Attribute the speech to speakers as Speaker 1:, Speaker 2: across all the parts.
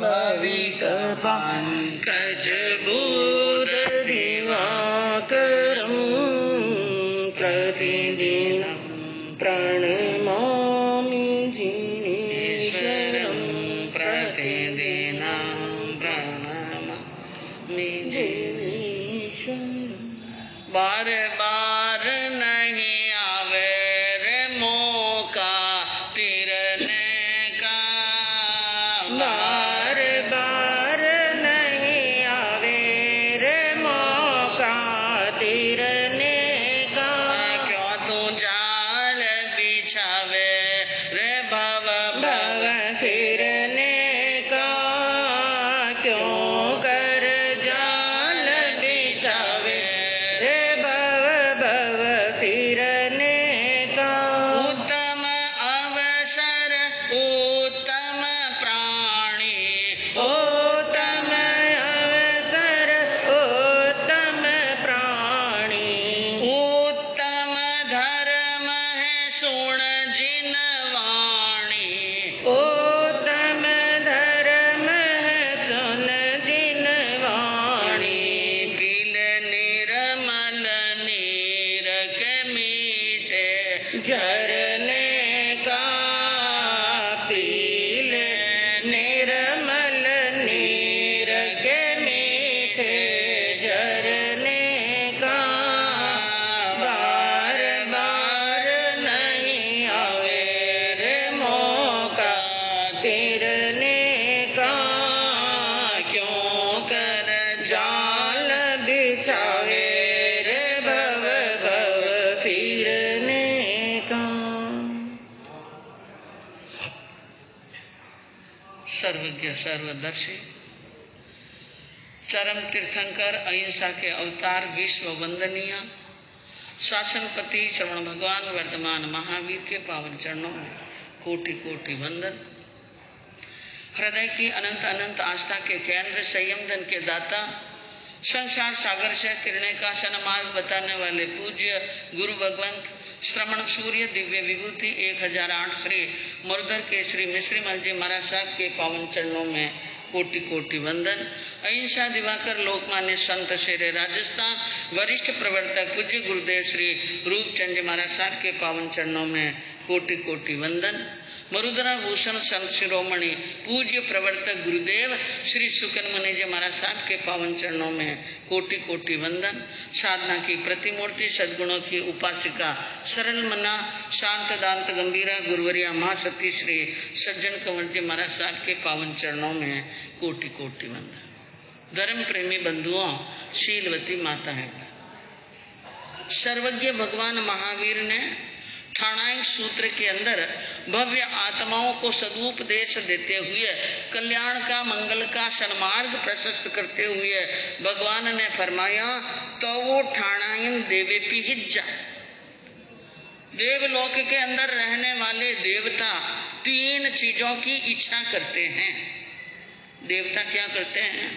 Speaker 1: भाविक पंकज बुध दिवाकरं प्रतिदिनं प्रणमामि जिनेश्वरं प्रतिदिनं प्रणमामि जिनेश्वरं। बार बार नहीं आवे रे मौका तिरने का, बार बार नहीं आवे रे मौका तिरने का। क्यों तू जाल बिछावे रे भव भव फिरने का, क्यों कर जाल बिछावे रे भव भव फिरने का। उत्तम अवसर उत्तम प्राणी, उत्तम अवसर उत्तम प्राणी, उत्तम धर्म है सुन जिन वाणी, उत्तम धर्म है सुन जिन वाणी। पील निर्मल नीर के मीठे झरने का, पील निर्मल नीर के मीठे झरने का। बार बार नहीं आवे रे मौका तिरने का, क्यों कर जाल बिछावे रे भव भव फिरने का। सर्वज्ञ सर्वदर्शी चरम तीर्थंकर अहिंसा के अवतार विश्व वंदनीय शासनपति श्रवण भगवान वर्तमान महावीर के पावन चरणों में कोटि कोटि वंदन। हृदय की अनंत अनंत आस्था के केंद्र, संयम धन के दाता, संसार सागर से तिरने का सन्मार्ग बताने वाले पूज्य गुरु भगवंत श्रवण सूर्य दिव्य विभूति 1008 श्री मुरदर के श्री मिश्री मल जी महाराज साहब के पावन चरणों में कोटि कोटि वंदन। अहिंसा दिवाकर लोकमान्य संत शेरे राजस्थान वरिष्ठ प्रवर्तक पूज्य गुरुदेव श्री रूपचंद जी महाराज साहब के पावन चरणों में कोटि कोटि वंदन। मरुदरा भूषण संत शिरोमणि पूज्य प्रवर्तक गुरुदेव श्री सुकन मुनि जी महाराज साहब के पावन चरणों में कोटि कोटि वंदन। साधना की प्रतिमूर्ति सद्गुणों की उपासिका सरल मना शांत दांत गंभीरा गुरुवरिया महासती श्री सज्जन कंवर जी महाराज साहब के पावन चरणों में कोटि कोटि वंदन। धर्म प्रेमी बंधुओं, शीलवती माता है, सर्वज्ञ भगवान महावीर ने ठाणाइक सूत्र के अंदर भव्य आत्माओं को सदुपदेश देते हुए कल्याण का, मंगल का सन्मार्ग प्रशस्त करते हुए भगवान ने फरमाया, तो वो ठाणायन देवे पी हिज्जा। देवलोक के अंदर रहने वाले देवता 3 चीजों की इच्छा करते हैं। देवता क्या करते हैं?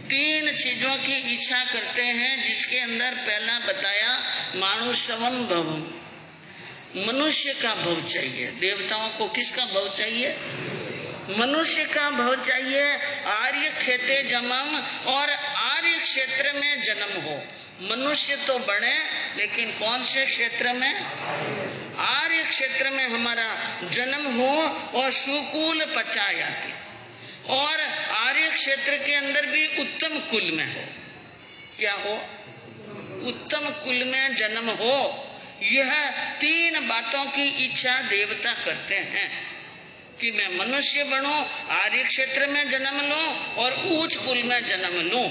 Speaker 1: 3 चीजों की इच्छा करते हैं, जिसके अंदर पहला बताया मानुषवन भवम, मनुष्य का भव चाहिए। देवताओं को किसका भव चाहिए? मनुष्य का भव चाहिए। आर्य खेते जन्म और आर्य क्षेत्र में जन्म हो। मनुष्य तो बने, लेकिन कौन से क्षेत्र में? आर्य क्षेत्र में हमारा जन्म हो और सुकुल पचायाति, और आर्य क्षेत्र के अंदर भी उत्तम कुल में हो। क्या हो? उत्तम कुल में जन्म हो। यह 3 बातों की इच्छा देवता करते हैं कि मैं मनुष्य बनूं, आर्य क्षेत्र में जन्म लूं और उच्च कुल में जन्म लूं।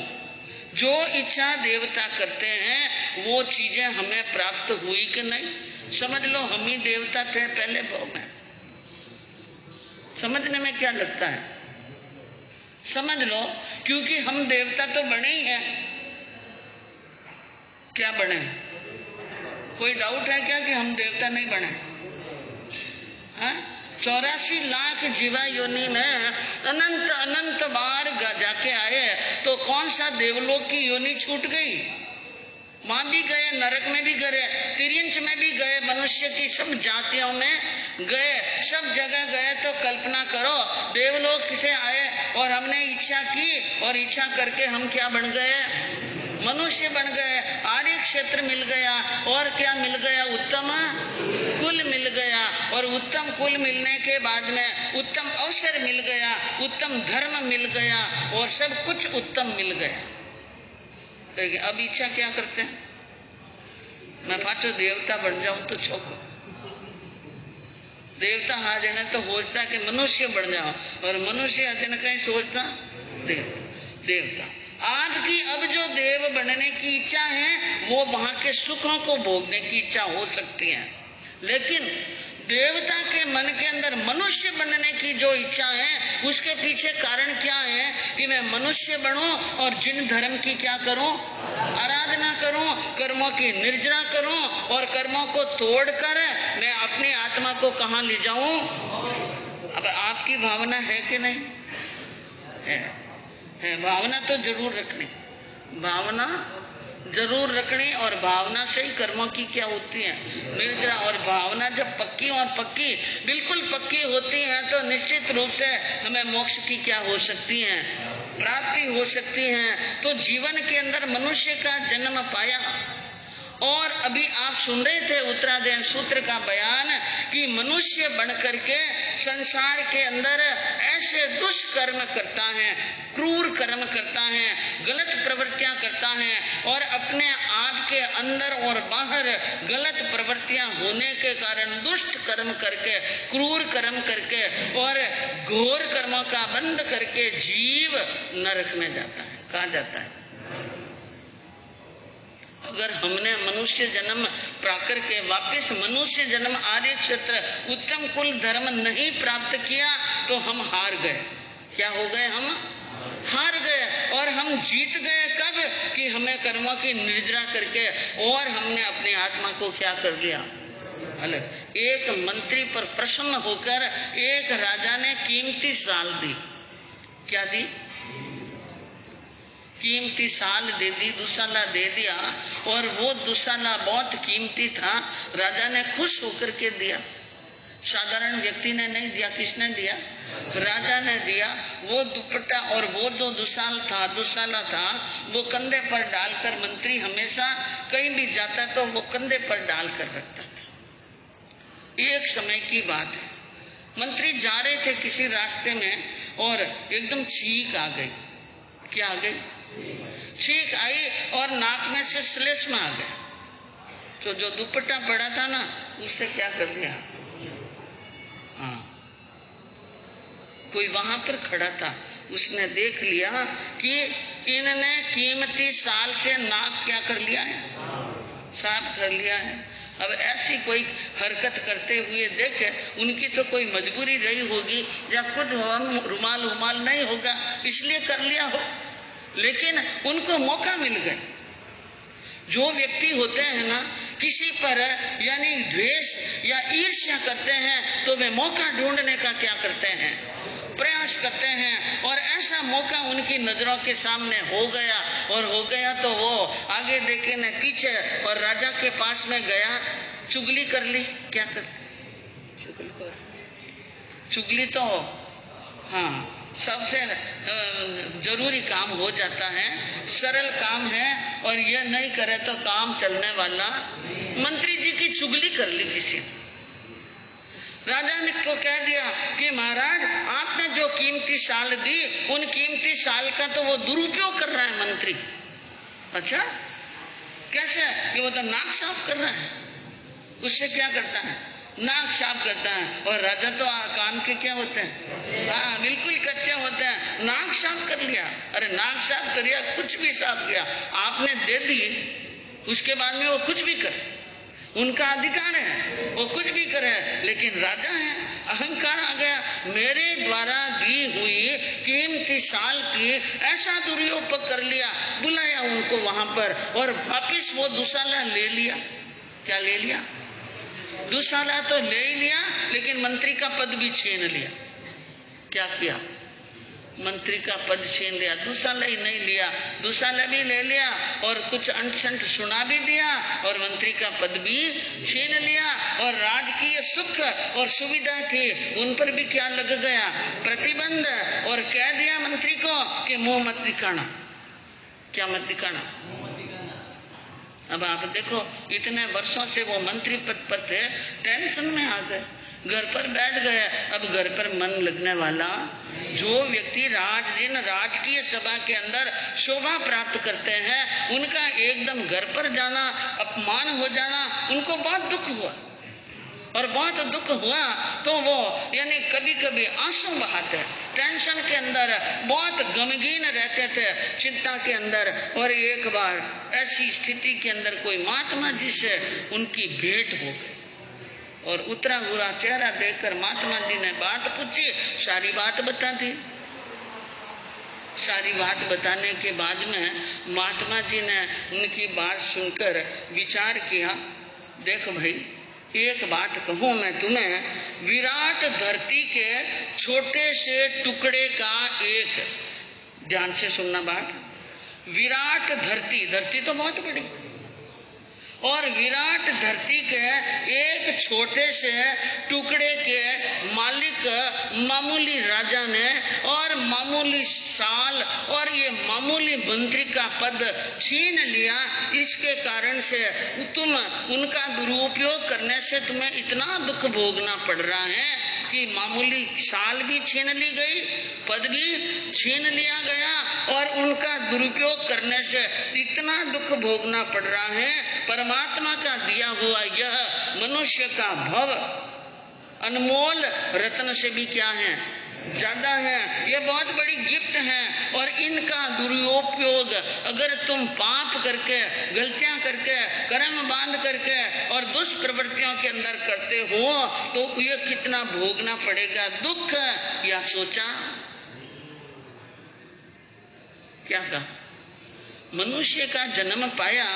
Speaker 1: जो इच्छा देवता करते हैं वो चीजें हमें प्राप्त हुई कि नहीं? समझ लो हम ही देवता थे पहले भाव में। समझने में क्या लगता है? समझ लो, क्योंकि हम देवता तो बने ही हैं। क्या बने? कोई डाउट है क्या कि हम देवता नहीं बने? 84 लाख जीवा योनि में अनंत अनंत बार जाके आए, तो कौन सा देवलोक की योनि छूट गई? वहां भी गए, नरक में भी गए, तिर्यंच में भी गए, मनुष्य की सब जातियों में गए, सब जगह गए। तो कल्पना करो, देवलोक से आए और हमने इच्छा की और इच्छा करके हम क्या बन गए? मनुष्य बन गए। आर्य क्षेत्र मिल गया और क्या मिल गया? उत्तम कुल मिल गया। और उत्तम कुल मिलने के बाद में उत्तम अवसर मिल गया, उत्तम धर्म मिल गया और सब कुछ उत्तम मिल गया। देखिए अब इच्छा क्या करते हैं? मैं पाछो देवता बन जाऊं तो छोको देवता हाँ जने तो सोचता कि मनुष्य बन जाओ और मनुष्य अजन कहीं सोचता देवता। आपकी अब जो देव बनने की इच्छा है वो वहां के सुखों को भोगने की इच्छा हो सकती है, लेकिन देवता के मन के अंदर मनुष्य बनने की जो इच्छा है उसके पीछे कारण क्या है कि मैं मनुष्य बनूं और जिन धर्म की क्या करूं? आराधना करूं, कर्मों की निर्जरा करूं और कर्मों को तोड़कर मैं अपनी आत्मा को कहां ले जाऊं? अब आपकी भावना है कि नहीं है? भावना तो जरूर रखनी, भावना जरूर रखनी। और भावना से ही कर्मों की क्या होती है? निर्जरा। और भावना जब पक्की और पक्की बिल्कुल पक्की होती है तो निश्चित रूप से हमें मोक्ष की क्या हो सकती है? प्राप्ति हो सकती है। तो जीवन के अंदर मनुष्य का जन्म पाया। और अभी आप सुन रहे थे उत्तरायण सूत्र का बयान कि मनुष्य बन करके संसार के अंदर ऐसे दुष्कर्म करता है, क्रूर कर्म करता है, गलत प्रवृत्तियां करता है और अपने आप के अंदर और बाहर गलत प्रवृत्तियां होने के कारण दुष्ट कर्म करके, क्रूर कर्म करके और घोर कर्मों का बंद करके जीव नरक में जाता है। कहाँ जाता है? अगर हमने मनुष्य जन्म प्राकर के वापस मनुष्य जन्म आर्य क्षेत्र उत्तम कुल धर्म नहीं प्राप्त किया तो हम हार गए। क्या हो गए? हम हार गए। और हम जीत गए कब? कि हमें कर्मों की निर्जरा करके और हमने अपनी आत्मा को क्या कर लिया? अलग। एक मंत्री पर प्रसन्न होकर एक राजा ने कीमती साल दी। क्या दी? कीमती साल दे दी, दुसाला दे दिया। और वो दुसाला बहुत कीमती था, राजा ने खुश होकर के दिया। साधारण व्यक्ति ने नहीं दिया। किसने दिया? राजा ने दिया। वो दुपट्टा और वो जो दुसाला था वो कंधे पर डालकर मंत्री हमेशा कहीं भी जाता तो वो कंधे पर डालकर रखता था। एक समय की बात है, मंत्री जा रहे थे किसी रास्ते में और एकदम छींक आ गई। क्या आ गई? छींक आई और नाक में से श्लेष्मा आ गया। तो जो दुपट्टा पड़ा था ना उससे क्या कर दिया? हाँ, कोई वहां पर खड़ा था, उसने देख लिया कि इन्होंने कीमती साल से नाक क्या कर लिया है? साफ कर लिया है। अब ऐसी कोई हरकत करते हुए देखे, उनकी तो कोई मजबूरी रही होगी या कुछ रुमाल नहीं होगा इसलिए कर लिया हो, लेकिन उनको मौका मिल गया। जो व्यक्ति होते हैं ना किसी पर यानी द्वेष या ईर्ष्या करते हैं तो वे मौका ढूंढने का क्या करते हैं? प्रयास करते हैं। और ऐसा मौका उनकी नजरों के सामने हो गया और हो गया तो वो आगे देखे न पीछे और राजा के पास में गया, चुगली कर ली। क्या कर? चुगली तो हाँ सबसे जरूरी काम हो जाता है, सरल काम है और यह नहीं करे तो काम चलने वाला। मंत्री जी की चुगली कर ली किसी ने। राजा ने को कह दिया कि महाराज आपने जो कीमती साल दी उन कीमती साल का तो वो दुरुपयोग कर रहा है मंत्री। अच्छा कैसे? कि वो तो नाक साफ कर रहा है। उससे क्या करता है? नाक साफ करता है। और राजा तो कान के क्या होते हैं? हाँ बिल्कुल कच्चे होते हैं। नाक साफ कर लिया। अरे नाक साफ कर लिया, कुछ भी साफ किया आपने दे दी, उसके बाद में वो कुछ भी करे, उनका अधिकार है, वो कुछ भी करे। लेकिन राजा है, अहंकार आ गया, मेरे द्वारा दी हुई कीमती साल की ऐसा दुरुपयोग कर लिया। बुलाया उनको वहां पर और वापिस वो दुसाला ले लिया। क्या ले लिया? दुसाला तो ले ही लिया, लेकिन मंत्री का पद भी छीन लिया। क्या किया? मंत्री का पद छीन लिया, दुशाला ही नहीं लिया, दुशाला भी ले लिया और कुछ अनशंट सुना भी दिया और मंत्री का पद भी छीन लिया। और राजकीय सुख और सुविधा थी उन पर भी क्या लग गया, प्रतिबंध, और कह दिया मंत्री को कि मुंह मत दिखाना। क्या मत दिखाना? अब आप देखो, इतने वर्षों से वो मंत्री पद पर थे, टेंशन में आ गए, घर पर बैठ गए। अब घर पर मन लगने वाला जो व्यक्ति राजकीय सभा के अंदर शोभा प्राप्त करते हैं, उनका एकदम घर पर जाना, अपमान हो जाना, उनको बहुत दुख हुआ। और बहुत दुख हुआ तो वो यानी कभी कभी आंसू बहाते, टेंशन के अंदर बहुत गमगीन रहते थे, चिंता के अंदर। और एक बार ऐसी स्थिति के अंदर कोई महात्मा जी से उनकी भेंट हो गई और उतरा हुआ चेहरा देखकर महात्मा जी ने बात पूछी, सारी बात बता दी। सारी बात बताने के बाद में महात्मा जी ने उनकी बात सुनकर विचार किया, देखो भाई, एक बात कहूं मैं तुम्हें, विराट धरती के छोटे से टुकड़े का एक, ध्यान से सुनना बात, विराट धरती तो बहुत बड़ी, और विराट धरती के एक छोटे से टुकड़े के मालिक मामूली राजा ने और मामूली साल और ये मामूली मंत्री का पद छीन लिया। इसके कारण से तुम उनका दुरुपयोग करने से तुम्हें इतना दुख भोगना पड़ रहा है कि मामूली साल भी छीन ली गई, पद भी छीन लिया गया और उनका दुरुपयोग करने से इतना दुख भोगना पड़ रहा है। परमात्मा का दिया हुआ यह मनुष्य का भव अनमोल रत्न से भी क्या है, ज्यादा है। ये बहुत बड़ी गिफ्ट है और इनका दुरुपयोग अगर तुम पाप करके, गलतियां करके, कर्म बांध करके और दुष्प्रवृत्तियों के अंदर करते हो तो ये कितना भोगना पड़ेगा दुख। या सोचा? क्या कहा? मनुष्य का जन्म पाया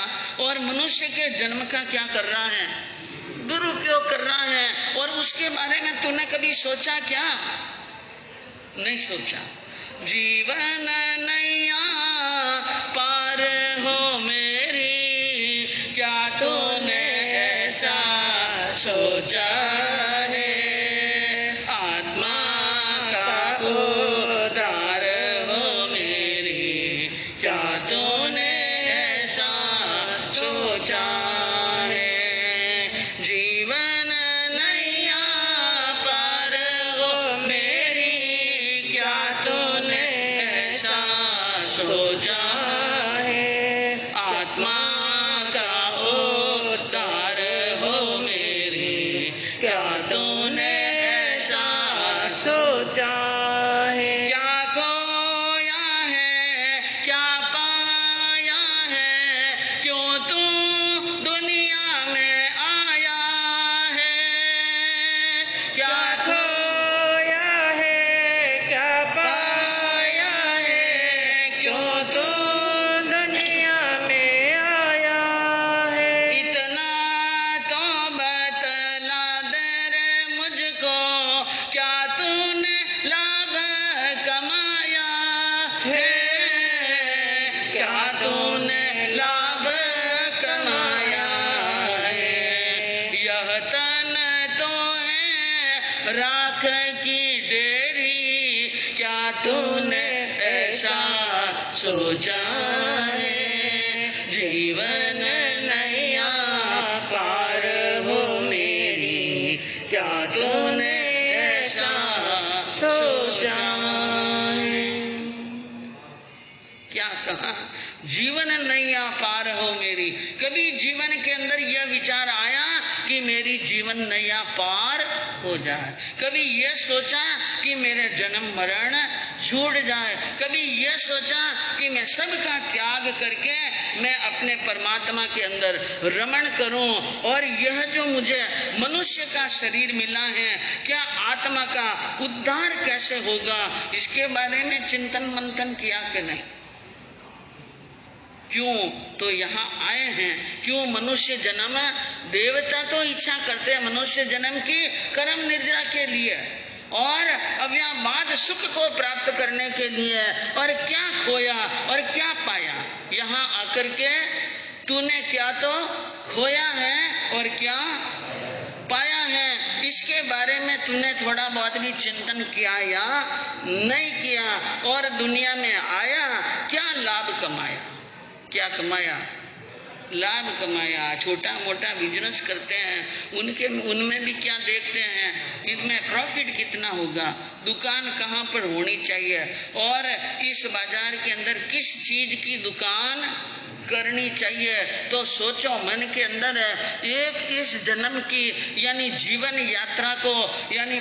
Speaker 1: और मनुष्य के जन्म का क्या कर रहा है, दुरुपयोग कर रहा है। और उसके बारे में तूने कभी सोचा क्या? नहीं सोचा। जीवन नैया पार हो मेरी, क्या तूने ऐसा सोचा है, आत्मा का उद्धार हो मेरी, क्या तूने ऐसा सोचा है। जीवन नैया पार हो मेरी, क्या तूने ऐसा सोचा है, आत्मा का उद्धार हो मेरी, क्या तूने ऐसा सोचा है। क्या खोया है, क्या पाया है, क्यों तू दुनिया में आया है। क्या खोया है, क्या पाया है, क्यों तू दुनिया में आया है। इतना तो बतला दे रे मुझको, क्या तूने लाभ कमाया है, क्या तूने लाभ कमाया है। यह तन तो है राख की डेरी, क्या तूने ऐसा सोचा है। जीवन नैया पार हो मेरी, क्या तूने ऐसा सोचा है। क्या कहा? जीवन नैया पार हो मेरी। कभी जीवन के अंदर यह विचार आया कि मेरी जीवन नैया पार हो जाए? कभी यह सोचा कि मेरे जन्म मरण छूट जाए? कभी यह सोचा कि मैं सबका त्याग करके मैं अपने परमात्मा के अंदर रमण करूं? और यह जो मुझे मनुष्य का शरीर मिला है, क्या आत्मा का उद्धार कैसे होगा, इसके बारे में चिंतन मंथन किया कि नहीं? क्यों तो यहाँ आए हैं, क्यों मनुष्य जन्म? देवता तो इच्छा करते हैं मनुष्य जन्म की कर्म निर्जरा के लिए, और अब यहाँ बाद सुख को प्राप्त करने के लिए और क्या खोया और क्या पाया। यहाँ आकर के तूने क्या तो खोया है और क्या पाया है, इसके बारे में तूने थोड़ा बहुत भी चिंतन किया या नहीं किया। और दुनिया में आया क्या लाभ कमाया, क्या कमाया, लाभ कमाया। छोटा मोटा बिजनेस करते हैं उनमें भी क्या देखते हैं, इनमें प्रॉफिट कितना होगा, दुकान कहाँ पर होनी चाहिए और इस बाजार के अंदर किस चीज की दुकान करनी चाहिए। तो सोचो मन के अंदर एक इस जन्म की यानी जीवन यात्रा को यानी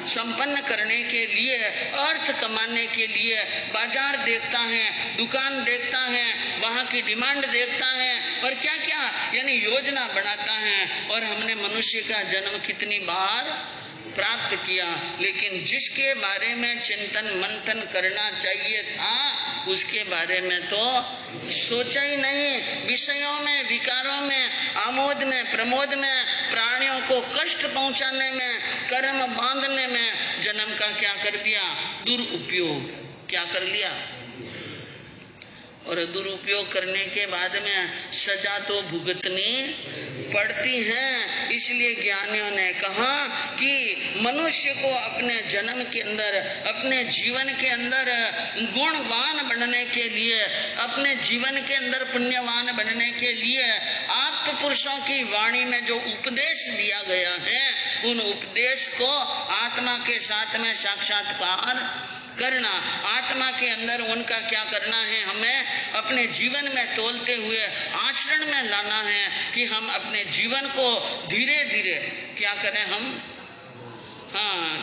Speaker 1: संपन्न करने के लिए, अर्थ कमाने के लिए बाजार देखता है, दुकान देखता है, वहाँ की डिमांड देखता है और क्या क्या यानी योजना बनाता है। और हमने मनुष्य का जन्म कितनी बार प्राप्त किया, लेकिन जिसके बारे में चिंतन मंथन करना चाहिए था उसके बारे में तो सोचा ही नहीं। विषयों में, विकारों में, आमोद में, प्रमोद में, प्राणियों को कष्ट पहुंचाने में, कर्म बांधने में जन्म का क्या कर दिया, दुरुपयोग क्या कर लिया। और दुरुपयोग करने के बाद में सजा तो भुगतनी पड़ती है। इसलिए ज्ञानियों ने कहा कि मनुष्य को अपने जन्म के अंदर, अपने जीवन के अंदर गुणवान बनने के लिए, अपने जीवन के अंदर पुण्यवान बनने के लिए आप पुरुषों की वाणी में जो उपदेश दिया गया है उन उपदेश को आत्मा के साथ में साक्षात्कार करना, आत्मा के अंदर उनका क्या करना है, हमें अपने जीवन में तोलते हुए आचरण में लाना है कि हम अपने जीवन को धीरे धीरे क्या करें, हम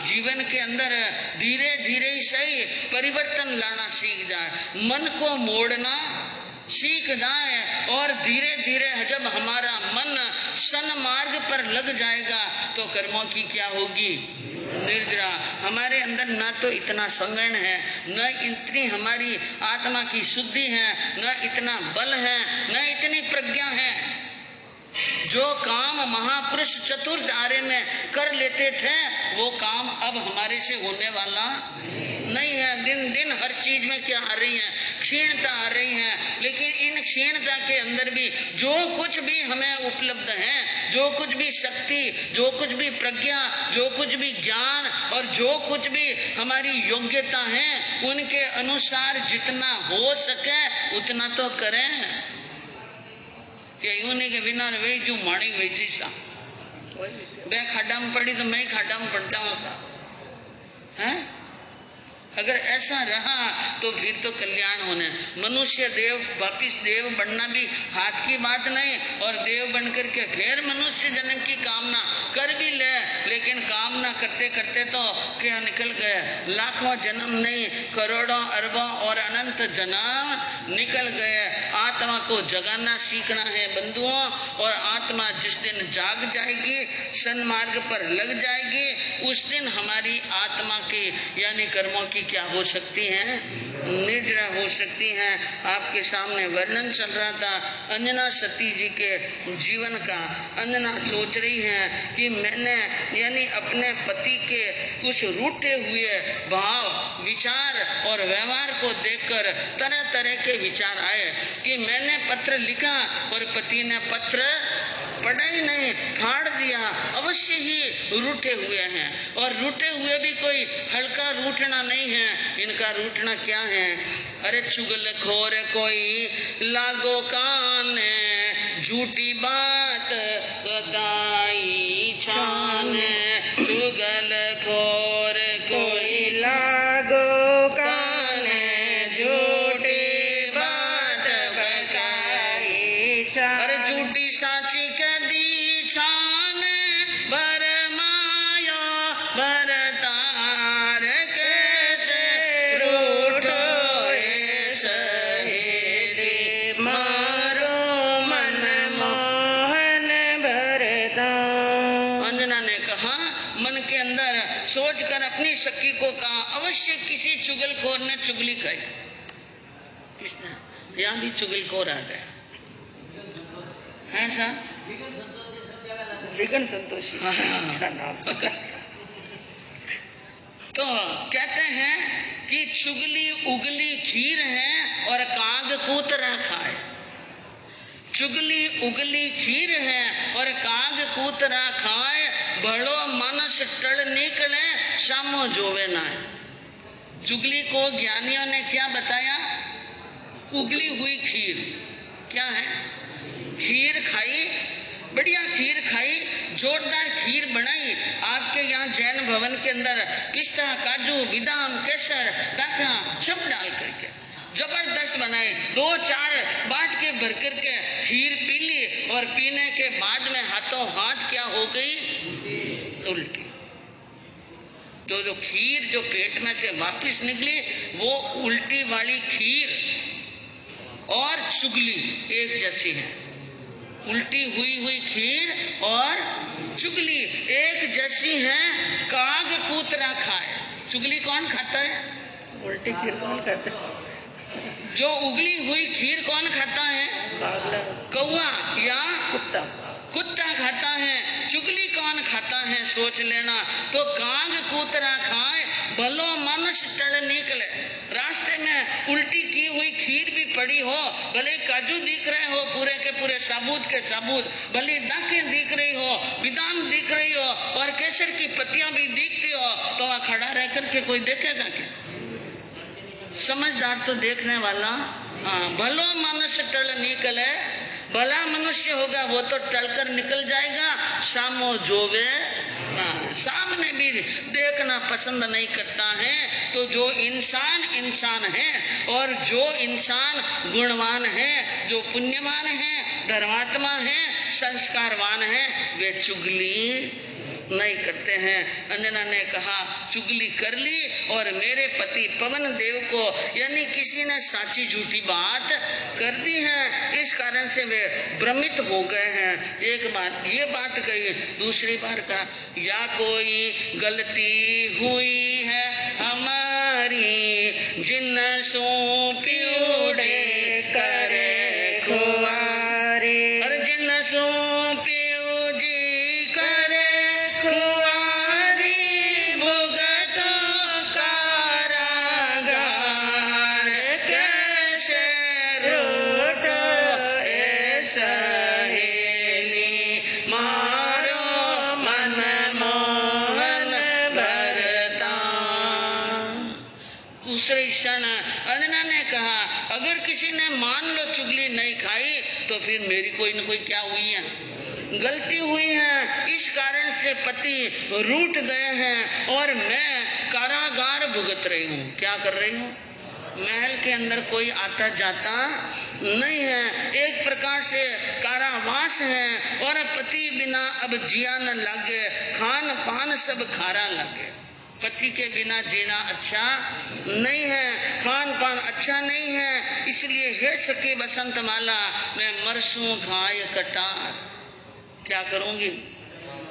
Speaker 1: जीवन के अंदर धीरे धीरे ही सही परिवर्तन लाना सीख जाए, मन को मोड़ना सीख जाए। और धीरे धीरे जब हमारा मन सन्मार्ग पर लग जाएगा तो कर्मों की क्या होगी, निर्जरा। हमारे अंदर न तो इतना संगण है, न इतनी हमारी आत्मा की शुद्धि है, न इतना बल है, न इतनी प्रज्ञा है। जो काम महापुरुष चतुर्थ आर्य में कर लेते थे वो काम अब हमारे से होने वाला नहीं है। दिन दिन हर चीज में क्या आ रही है, क्षीणता आ रही है। लेकिन इन क्षीणता के अंदर भी जो कुछ भी हमें उपलब्ध है, जो कुछ भी शक्ति, जो कुछ भी प्रज्ञा, जो कुछ भी ज्ञान और जो कुछ भी हमारी योग्यता है उनके अनुसार जितना हो सके उतना तो करें। यूं नहीं कि बिना वेचू माणी वेची सा, मैं खाडा में पड़ी तो मैं खाडा में पड़ता हूँ सा है। अगर ऐसा रहा तो फिर तो कल्याण होने। मनुष्य देव वापिस देव बनना भी हाथ की बात नहीं, और देव बनकर के फिर मनुष्य जन्म की कामना कर भी ले, लेकिन कामना करते करते तो क्या निकल गए, लाखों जन्म नहीं करोड़ों अरबों और अनंत जन्म निकल गए। आत्मा को जगाना सीखना है बंधुओं, और आत्मा जिस दिन जाग जाएगी, सन्मार्ग पर लग जाएगी, उस दिन हमारी आत्मा की यानी कर्मों की क्या हो सकती है, निर्जरा हो सकती है। आपके सामने वर्णन चल रहा था अंजना सती जी के जीवन का। अंजना सोच रही है कि मैंने यानी अपने पति के उस रूठे हुए भाव, विचार और व्यवहार को देखकर तरह तरह के विचार आए कि मैंने पत्र लिखा और पति ने पत्र पढ़ा ही नहीं, फाड़ दिया। अवश्य ही रूठे हुए हैं, और रूठे हुए भी कोई हल्का रूठना नहीं है। इनका रूठना क्या है, अरे चुगल खोर कोई लागो कान, झूठी बात बताई छान। चुगल खोर कोई लागो कान, झूठी बात बताई छान। अरे झूठी साची कदी छान, भर मायो भरतार कैसे रूठो सहेली, मारो मन मोहन भरता। अंजना ने कहा, मन के अंदर सोच कर अपनी सखी को कहा, अवश्य किसी चुगलखोर ने चुगली खाई। किसने, यहाँ भी चुगलखोर आ गया है साहब, लेकिन संतोषी क्या नाम। तो कहते हैं कि चुगली उगली खीर है और काग कूतरा खाए। चुगली उगली खीर है और काग कूतरा खाए, बड़ो मनस टल निकले शामो जोवे ना है। चुगली को ज्ञानियों ने क्या बताया? उगली हुई खीर। क्या है? खीर खाई, बढ़िया खीर खाई, जोरदार खीर बनाई। आपके यहाँ जैन भवन के अंदर पिस्ता, काजू, बादाम, केसर, दाखा सब डाल करके जबरदस्त बनाई। 2-4 बाट के भर करके खीर पी ली और पीने के बाद में हाथों हाथ क्या हो गई? उल्टी। जो खीर जो पेट में से वापस निकली वो उल्टी वाली खीर और चुगली एक जैसी है। उल्टी हुई खीर और चुगली एक जैसी है। काग कूतरा खाए। चुगली कौन खाता है?
Speaker 2: उल्टी खीर कौन खाता है?
Speaker 1: जो उगली हुई खीर कौन खाता है? कौवा या कुत्ता खाता है। चुगली कौन खाता है? सोच लेना। तो काग कूतरा खाए, भलो मनुष्य टल निकले। रास्ते में उल्टी की हुई खीर भी पड़ी हो, भले काजू दिख रहे हो पूरे के पूरे साबुत के साबुत, भले दाखें दिख रही हो, बादाम दिख रही हो और केसर की पत्तियां भी दिखती हो, तो वहां खड़ा रह करके कोई देखेगा क्या? समझदार तो देखने वाला। भलो मनुष्य टल निकले, भला मनुष्य होगा वो तो टलकर निकल जाएगा। शामो जोवे ना, सामने भी देखना पसंद नहीं करता है। तो जो इंसान है और जो इंसान गुणवान है, जो पुण्यवान है, धर्मात्मा है, संस्कारवान है, वे चुगली नहीं करते हैं। अंजना ने कहा चुगली कर ली और मेरे पति पवन देव को यानी किसी ने साची झूठी बात कर दी है, इस कारण से वे भ्रमित हो गए हैं। एक बात ये बात कही, दूसरी बार कहा या कोई गलती हुई है हमारी, जिन सौंपियोड़े करे खुआरे, और जिन सौंपियो अंजना ने कहा अगर किसी ने मान लो चुगली नहीं खाई तो फिर मेरी कोई न कोई क्या हुई है? गलती हुई है। इस कारण से पति रूठ गए हैं और मैं कारागार भुगत रही हूँ। क्या कर रही हूँ? महल के अंदर कोई आता जाता नहीं है, एक प्रकार से कारावास है और पति बिना अब जिया न लगे, खान पान सब खारा लगे। पति के बिना जीना अच्छा नहीं है, खान पान अच्छा नहीं है, इसलिए हे सखी बसंत माला मैं मरसूं खाए कटार। क्या करूंगी?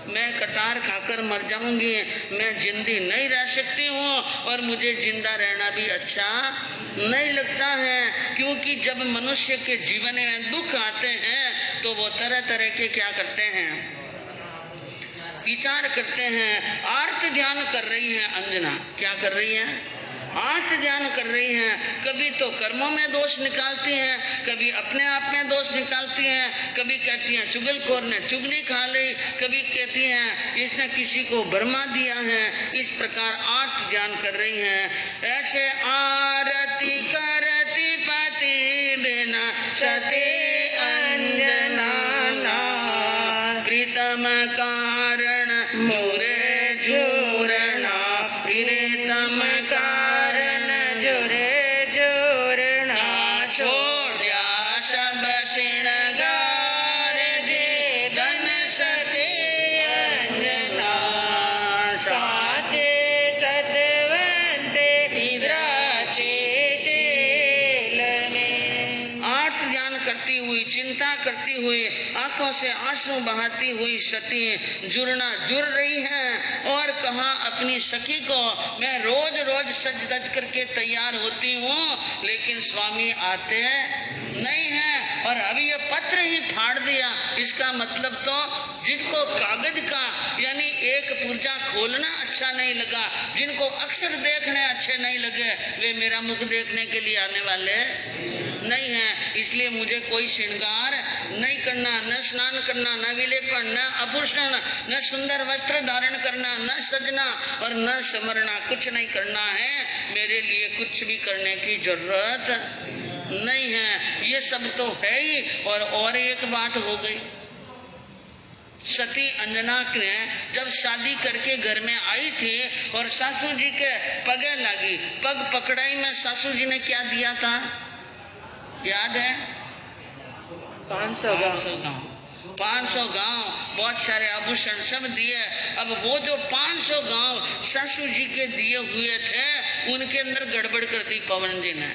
Speaker 1: मैं कटार खाकर मर जाऊंगी, मैं जिंदी नहीं रह सकती हूँ और मुझे जिंदा रहना भी अच्छा नहीं लगता है। क्योंकि जब मनुष्य के जीवन में दुख आते हैं तो वो तरह तरह के क्या करते हैं? विचार करते हैं। आर्त ध्यान कर रही हैं अंजना। क्या कर रही हैं? आर्त ध्यान कर रही हैं। कभी तो कर्मों में दोष निकालती हैं, कभी अपने आप में दोष निकालती हैं, कभी कहती हैं चुगलखोर ने चुगली खा ली, कभी कहती हैं इसने किसी को भरमा दिया है। इस प्रकार आर्त ध्यान कर रही हैं। ऐसे आरती करती पति बिना सते अंजना प्रीतम कारण झुरे झूरना, प्रीतम कारण झुरे झूरना, छोड़ा सब श्रृंगार दे धन सते अंजना, साचे सतवंते द्राक्षे शील में। आर्त ध्यान करती हुई, चिंता करती हुई, आंखों से आंसू बहाती हुई सती जुड़ना जुड़ रही हैं। और कहा अपनी सखी को मैं रोज रोज सज धज करके तैयार होती हूँ, लेकिन स्वामी आते नहीं हैं। और अभी ये पत्र ही फाड़ दिया। इसका मतलब तो जिनको कागज का यानी एक पुर्जा खोलना अच्छा नहीं लगा, जिनको अक्षर देखने अच्छे नहीं लगे, वे मेरा मुख देखने के लिए आने वाले नहीं हैं। इसलिए मुझे कोई श्रृंगार नहीं करना, न स्नान करना, न विलेपन, न आभूषण, न सुंदर वस्त्र धारण करना, न सजना और न समरना, कुछ नहीं करना है। मेरे लिए कुछ भी करने की जरूरत नहीं है। ये सब तो है ही। और एक बात हो गई, सती अंजना ने जब शादी करके घर में आई थी और सासू जी के पगे लगी, पग पकड़ाई में सासू जी ने क्या दिया था याद है?
Speaker 2: 500 गाँव,
Speaker 1: 500 गाँव, बहुत सारे आभूषण सब दिए। अब वो जो 500 गाँव सासू जी के दिए हुए थे, उनके अंदर गड़बड़ कर दी पवन जी ने।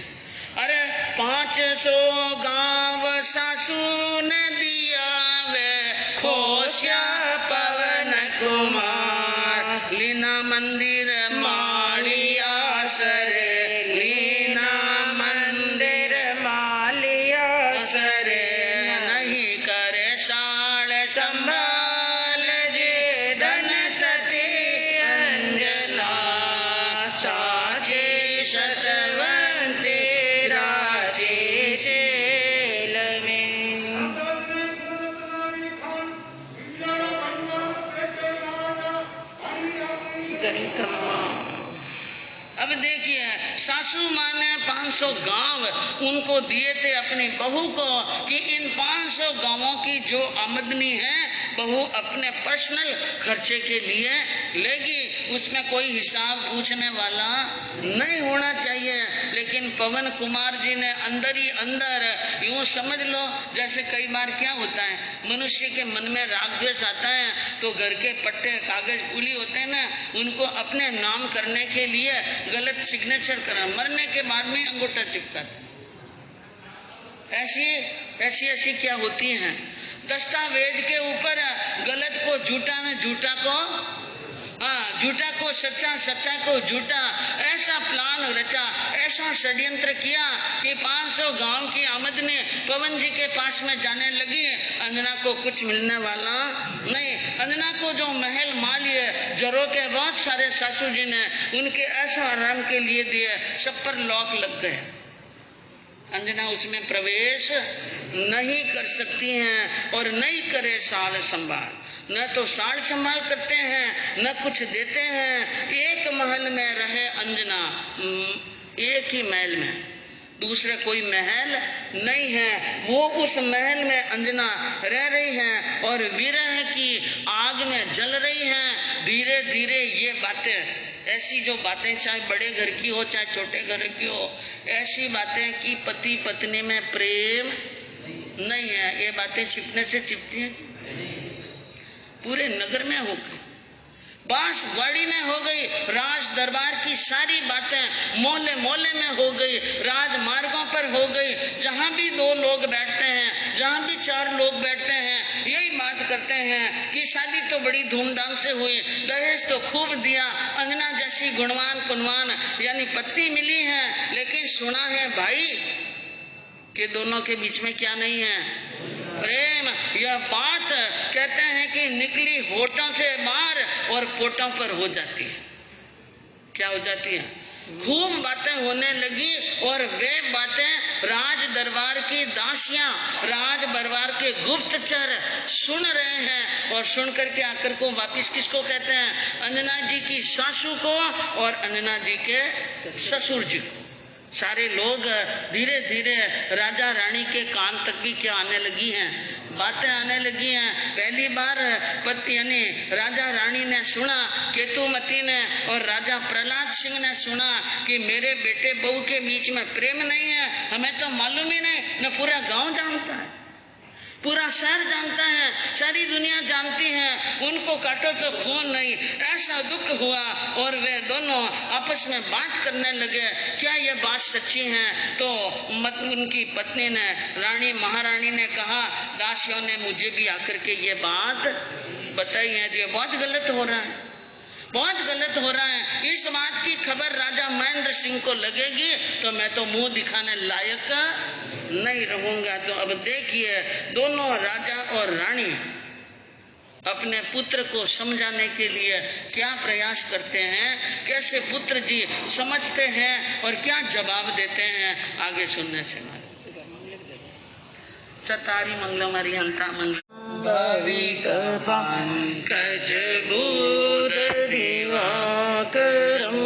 Speaker 1: अरे 500 गाँव सासू ने दिया वे खोशिया पवन कुमार, लीना मंदिर मालिया सरे, लीना मंदिर
Speaker 2: मालिया
Speaker 1: सरे, नहीं करे साल संभाल जे धन सती अंजना, साचे शतवंती राचे शेल में। अब देखिए सासू माँ ने 500 गांव उनको दिए थे अपनी बहू को कि इन 500 गांवों की जो आमदनी है बहू अपने पर्सनल खर्चे के लिए लेगी, उसमें कोई हिसाब पूछने वाला नहीं होना चाहिए। लेकिन पवन कुमार जी ने अंदर ही अंदर यूं समझ लो जैसे कई बार क्या होता है, मनुष्य के मन में राग द्वेष आता है तो घर के पट्टे कागज कुली होते हैं ना, उनको अपने नाम करने के लिए गलत सिग्नेचर करना, मरने के बाद में अंगूठा चिपकाते। ऐसी क्या होती हैं, दस्तावेज के ऊपर गलत को झूठा ने झूठा को झूठा को सच्चा, सच्चा को झूठा, ऐसा प्लान रचा, ऐसा षड्यंत्र किया कि 500 गांव की आमदनी पवन जी के पास में जाने लगी। अंजना को कुछ मिलने वाला नहीं। अंजना को जो महल मालिए जरो के बहुत सारे सासू जी ने उनके ऐसा आराम के लिए दिए, सब पर लॉक लग गए। अंजना उसमें प्रवेश नहीं कर सकती हैं और नहीं करे साल संभाल, न तो साल संभाल करते हैं न कुछ देते हैं। एक महल में रहे अंजना, एक ही महल में, दूसरे कोई महल नहीं है। वो उस महल में अंजना रह रही हैं और विरह की आग में जल रही हैं। धीरे धीरे ये बातें, ऐसी जो बातें चाहे बड़े घर की हो चाहे छोटे घर की हो, ऐसी बातें कि पति पत्नी में प्रेम नहीं है, ये बातें छिपने से छिपती हैं, पूरे नगर में हो गई, बांसवाड़ी में हो गई, राज दरबार की सारी बातें मोहल्ले मोहल्ले में हो गई, राजमार्गों पर हो गई। जहां भी 2 लोग बैठते हैं, जहां भी 4 लोग बैठते हैं, यही बात करते हैं कि शादी तो बड़ी धूमधाम से हुई, दहेज तो खूब दिया, अंजना जैसी गुणवान कुनवान यानी पत्नी मिली है, लेकिन सुना है भाई कि दोनों के बीच में क्या नहीं है, प्रेम। यह बात कहते हैं कि निकली होठों से बाहर और पोटों पर हो जाती है। क्या हो जाती है? खूब बातें होने लगी और वे बातें राज दरबार की दासियां, राज दरबार के गुप्तचर सुन रहे हैं और सुन करके आकर को वापिस किसको कहते हैं? अंजना जी की सासू को और अंजना जी के ससुर जी को। सारे लोग धीरे धीरे राजा रानी के कान तक भी क्या आने लगी हैं, बातें आने लगी हैं। पहली बार पति यानी राजा रानी ने सुना, केतुमती ने और राजा प्रहलाद सिंह ने सुना कि मेरे बेटे बहू के बीच में प्रेम नहीं है, हमें तो मालूम ही नहीं, न पूरा गांव जानता है। पूरा शहर जानता है, सारी दुनिया जानती है, उनको काटो तो खून नहीं। ऐसा दुख हुआ और वे दोनों आपस में बात करने लगे, क्या ये बात सच्ची है? तो उनकी पत्नी ने, रानी महारानी ने कहा, दासियों ने मुझे भी आकर के ये बात बताई है, ये बहुत गलत हो रहा है, बहुत गलत हो रहा है। इस बात की खबर राजा महेंद्र सिंह को लगेगी तो मैं तो मुंह दिखाने लायक नहीं रहूंगा। तो अब देखिए, दोनों राजा और रानी अपने पुत्र को समझाने के लिए क्या प्रयास करते हैं, कैसे पुत्र जी समझते हैं और क्या जवाब देते हैं, आगे सुनने से चतारी मंगलम हरिहंता मंगल पंकज बोध दिवाकरम